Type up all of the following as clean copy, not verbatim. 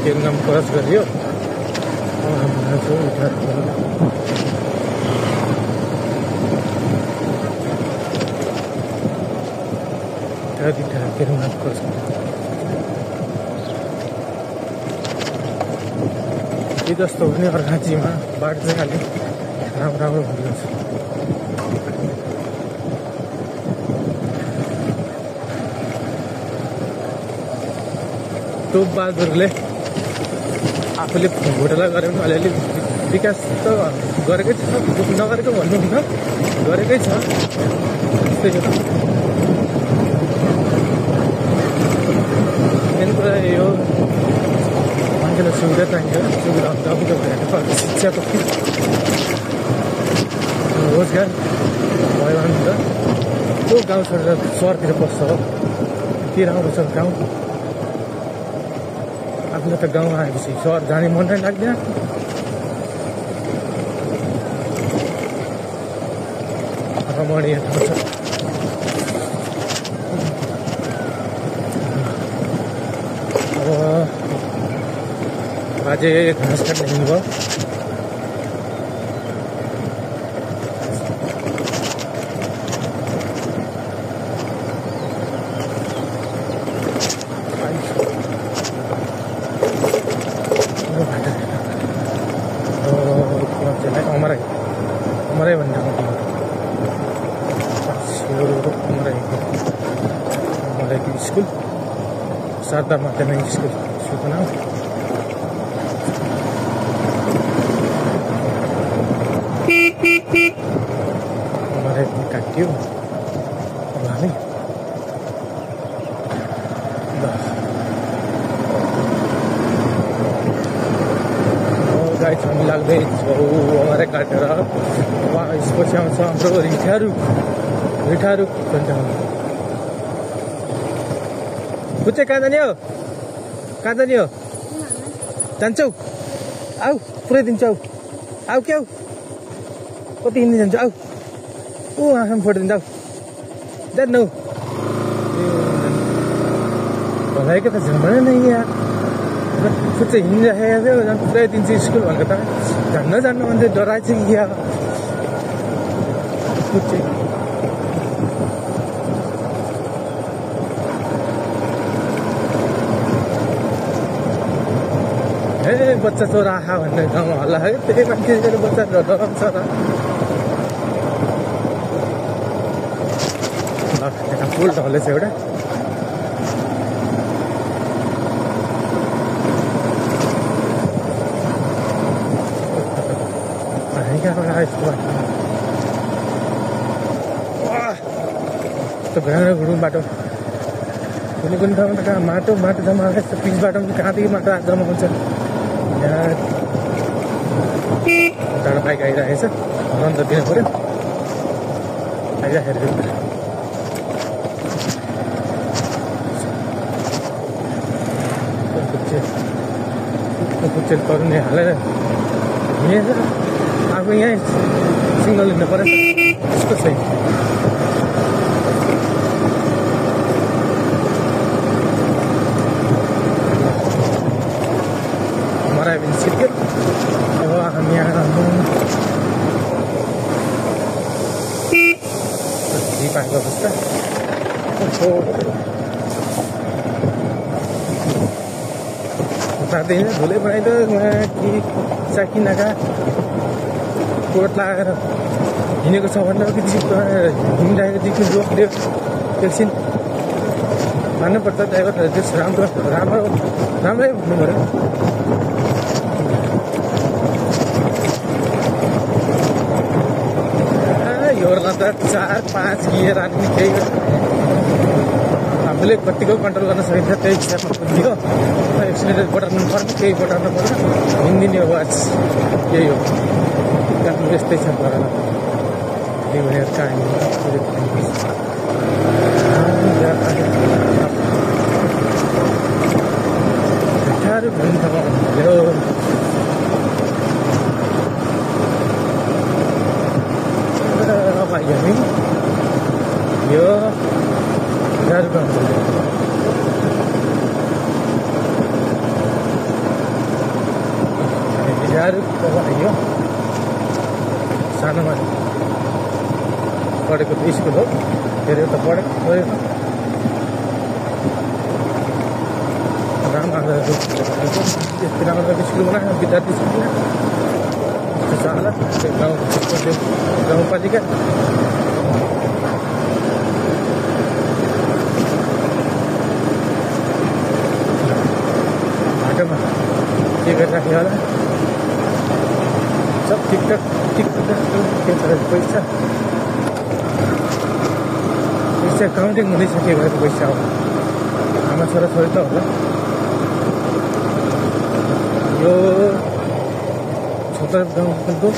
केरनाम cross गरियो केरनाम cross K जस्तो हो भने अर्घाँचीमा बाटो चाहिँ अलिक राम्रो हुँदैछ। टोपबहादुरले आफूले घोटाला गरे पनि अलिअलि विकास त गरेकै छ, नगरेको भन्नु हुन्न, गरेकै छ। त्यस्तै हो मेन कुरा यो मान्छेलाई सुविधा चाहिन्छ। सुविधा हुन्छ अभियोग भएर शिक्षाको रोजगार भयो भने त त्यो गाउँ छोडेर सहरतिर बस्छ हो, के राम्रो छ गाउँ। आफूलाई त गाउँमा आएपछि सहर जाने मन नै लाग्दैन। रमणीय ठाउँ छ। अब बाजे घाँस काट्न हिँड्नुभयो। अमरै भन्ने अमराईको स्कुल शारदा माध्यमिक स्कुलको नाम। अमराई पनि काटियो। अब हामी गाई हामी लाग्दैछौँ अमराई काटेर। यसपछि आउँछ हाम्रो रिठारुख भन्छ। कुचे कहाँ जाने हो? कहाँ जाने हो? जान्छौ? आऊ पुऱ्याइदिन्छु। आऊ क्या हौ कति हिँड्दै जान्छ? आऊ ऊ आँखामा फोटिदिन्छ। आऊ जान्नौ भलाइको त झमरा नै यहाँ कुचे हिँडिराखेको थियो। झन् पुऱ्याइदिन्छु स्कुल भनेको त जान्न भन्दै डराएछ कि यहाँ कुचे। ए बच्चा चोरा आखा भन्ने गाउँमा हल्ला है, त्यही मान्छे बच्चा डराउँछ र। यता पुल ढलेछ एउटा। भ्याएर घुडौँ बाटो कुनै कुनै ठाउँमा त कहाँ माटो जम्मा यस्तो पिच बाटोमा चाहिँ कहाँदेखि माटो जम्मा हुन्छ। यहाँ टाढो बाइक आइरहेको छ, हर्न त दिनु पऱ्यो। आइराखेको कुच्चे तरुनी हालेर हिँडेछ। आफू यहीँ सिग्नल लिनु पऱ्यो त्यस्तो छैन। सिक्यो। अब हामी यहाँ पाएको अवस्था उतार्दैन धुलै बनाइदियो। कि साकिनाका कोट लगाएर हिँडेको छ भनेर हिँडिरहेको देखि रोकिदियो एकछिन। मान्नुपर्छ ड्राइभरहरू त्यस राम्रै भन्नु पऱ्यो। योर्न त 4-5 गियर आदमी केही आफूले कतिको कन्ट्रोल गर्न सकिन्छ त्यही हिसाबमा कुदियो। एक्सिलेटर बटाउनु पर्छ, केही बटाउनु पर्छ, हिँडिदिने हो। आज यही हो आफ्नो त्यस्तै छ। भनेर कहानी साह्रो भन्छ भन्यो। यो गाह्रो बिस्तारै आयो सानोमा पढेको त स्कुल हो धेरै त पढेको राम्रो यति राम्रो स्कुल बनायो विद्यार्थी स्कुल चाहला गाउँपालिका बाटोमा के गरिराख्यो होला सब ठिकठाक पैसा काउन्टिङ हुँदैछ के गरेको पैसा हो आमा छोराछोरी त होला यो छोटा गाउँको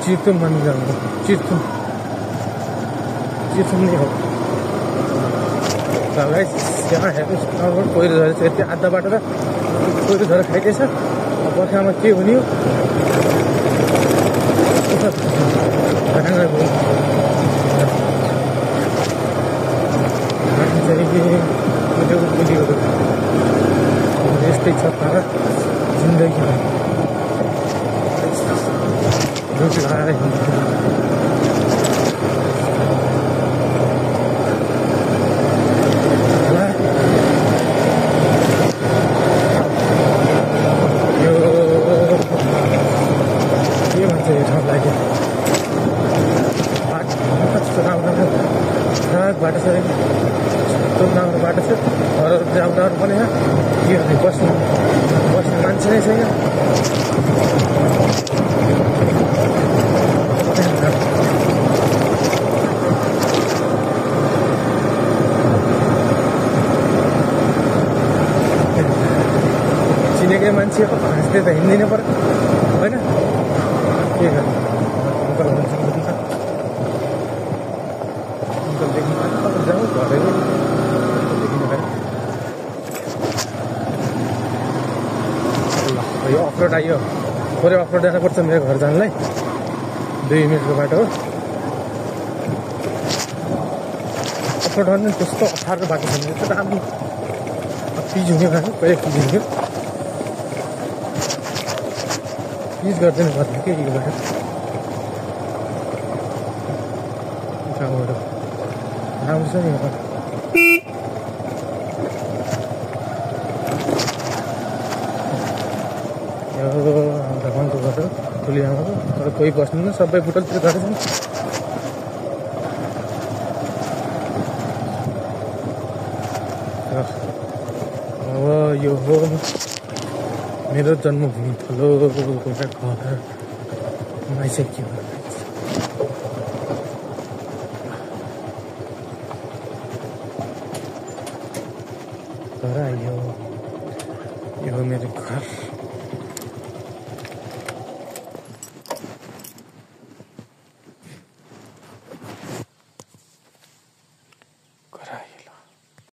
चिर्तुम भन्ने गाउँ हो चिर्तुम नै हो यहाँ हेर्नुहोस् पहिरो झरेछ यति आधा बाटो र पहिरो झरेर खाइदिएछ बर्खामा के हुने हो यस्तै छ तर जिन्दगी रुख लगाएर यो के भन्छ यो ठाउँलाई बाटो छ राम्रो बाटो छ घरहरू राम्रो पनि छ के भने बस्ने मान्छे नै छैन चिनेकै मान्छे हाँस्दै त हिँड्दैन पर्यो होइन के गर्नु अङ्कल हुन्छ अङ्कल देख्नु जाउँ घरहरू यो अफरोड आयो थोरै अफरोड जानुपर्छ मेरो घर जानलाई 2 मिनटको बाटो हो अफरोड गर्नु कस्तो अप्ठ्यारो बाटो छ भने त राम्रो पिज हुने खानु कहिले पिज हुन्थ्यो पिज गर्दैन पर्ने के यो बाटो ठाउँहरू राम्रो छ नि भगवानको घर हो ठुली आमाको तर कोही बस्दैन सबै बुटलतिर गएको छन् अब यो हो मेरो जन्मभूमि ठुलो घर आइसक्यो घर आयो यो हो मेरो घर